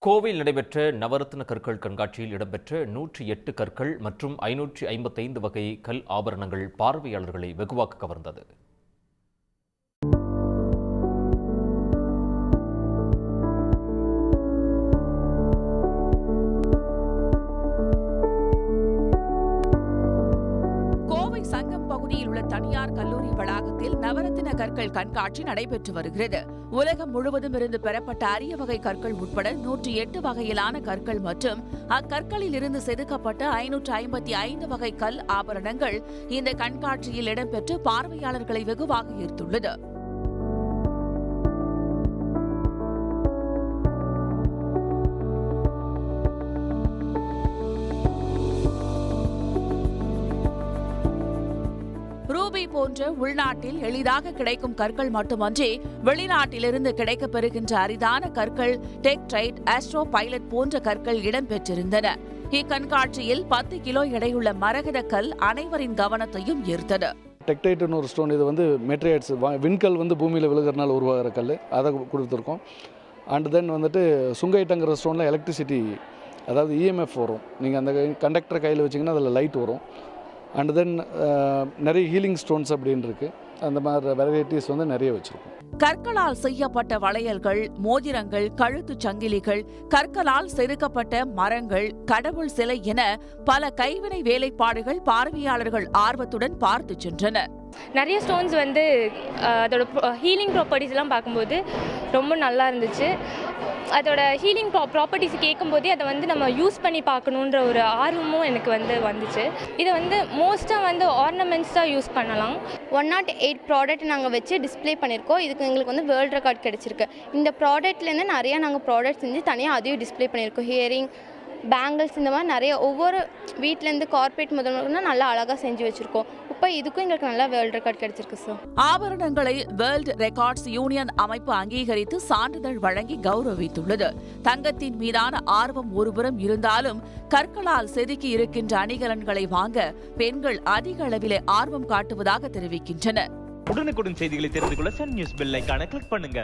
கோவையில் நடைபெற்ற நவரத்ன கற்கள் கண்காட்சியில் இடம்பெற்ற 108 கற்கள் மற்றும் 555 வகை கல் ஆபரணங்கள் பார்வையாளர்களை வெகுவாக கவர்ந்தது. கோவை சங்கம் பகுதியில் உள்ள தனியார் கல்லூரி வளாகத்தில் நவரத்தின கற்கள் கண்காட்சி நடைபெற்று வருகிறது. உலகம் முழுவதும் இருந்து பெறப்பட்ட அரிய வகை கற்கள் உட்பட 108 வகையிலான கற்கள் மற்றும் அக்கற்களில் இருந்து செதுக்கப்பட்ட 555 வகை கல் ஆபரணங்கள் இந்த கண்காட்சியில் இடம்பெற்று பார்வையாளர்களை வெகுவாக ஈர்த்துள்ளது. ரூபி போன்ற உள்நாட்டில் எளிதாக கிடைக்கும் கற்கள் மட்டுமன்றி வெளிநாட்டிலிருந்து கிடைக்கப் பெறுகின்ற அரிதான கற்கள், டெக்டைட், ஆஸ்ட்ரோ பைலட் போன்ற கற்கள் இடம்பெற்றிருந்தன. இக்கண்காட்சியில் 10 கிலோ எடையுள்ள மரகத கல் அனைவரின் கவனத்தையும் ஈர்த்தது. டெக்டைட்னு ஒரு ஸ்டோன், இது மெட்ரியாய்ட்ஸ் விண்கல் பூமியில் விழுகிறனால உருவாகிற கல், அதை கொடுத்துருக்கோம். அண்ட் தென் சுங்கைட்டங்கிற ஸ்டோனில் எலக்ட்ரிசிட்டி, அதாவது இஎம்எஃப் வரும். நீங்கள் அந்த கண்டக்டரை கையில் வச்சிங்கன்னா அதில் லைட் வரும். அண்ட் தென் நிறைய ஹீலிங் ஸ்டோன்ஸ் அப்படின்னு இருக்குது. அந்த மாதிரி வெரைட்டிஸ் நிறைய வச்சுருக்கோம். கற்களால் செய்யப்பட்ட வளையல்கள், மோதிரங்கள், கழுத்துச் சங்கிலிகள், கற்களால் செதுக்கப்பட்ட மரங்கள், கடவுள் சிலை என பல கைவினை வேலைப்பாடுகள் பார்வையாளர்கள் ஆர்வத்துடன் பார்த்து சென்றனர். நிறைய ஸ்டோன்ஸ் அதோட ஹீலிங் ப்ராப்பர்ட்டிஸ்லாம் பார்க்கும்போது ரொம்ப நல்லா இருந்துச்சு. அதோட ஹீலிங் ப்ராப்பர்ட்டிஸ் கேட்கும்போதே அதை நம்ம யூஸ் பண்ணி பார்க்கணுன்ற ஒரு ஆர்வமும் எனக்கு வந்துச்சு. இதை மோஸ்ட்டாக ஆர்னமெண்ட்ஸ் தான் யூஸ் பண்ணலாம். 108 ப்ராடக்ட் நாங்கள் வச்சு டிஸ்பிளே பண்ணியிருக்கோம். இதுக்கு எங்களுக்கு வேர்ல்டு ரெக்கார்ட் கிடச்சிருக்கு. இந்த ப்ராடக்ட்லேருந்து நிறையா நாங்கள் ப்ராடக்ட் செஞ்சு தனியாக அதையும் டிஸ்பிளே பண்ணியிருக்கோம். ஹியரிங், பேங்கிள்ஸ், இந்த மாதிரி நிறைய ஒவ்வொரு வீட்டிலேருந்து கார்பரேட் முதல்ல நல்லா அழகாக செஞ்சு வச்சுருக்கோம். இப்போ இதுக்கும் எங்களுக்கு நல்லா வேர்ல்டு ரெக்கார்ட் கிடைச்சிருக்கு சார். ஆபரணங்களை வேர்ல்டு ரெக்கார்ட்ஸ் யூனியன் அமைப்பு அங்கீகரித்து சான்றிதழ் வழங்கி கௌரவித்துள்ளது. தங்கத்தின் மீதான ஆர்வம் ஒருபுறம் இருந்தாலும் கற்களால் செதுக்கி இருக்கின்ற அணிகலன்களை வாங்க பெண்கள் அதிக அளவிலே ஆர்வம் காட்டுவதாக தெரிவிக்கின்றனர். உடனுக்குடன் செய்திகளை தெரிந்து கொள்ள சன் நியூஸ் பெல் ஐகானை கிளிக் பண்ணுங்க.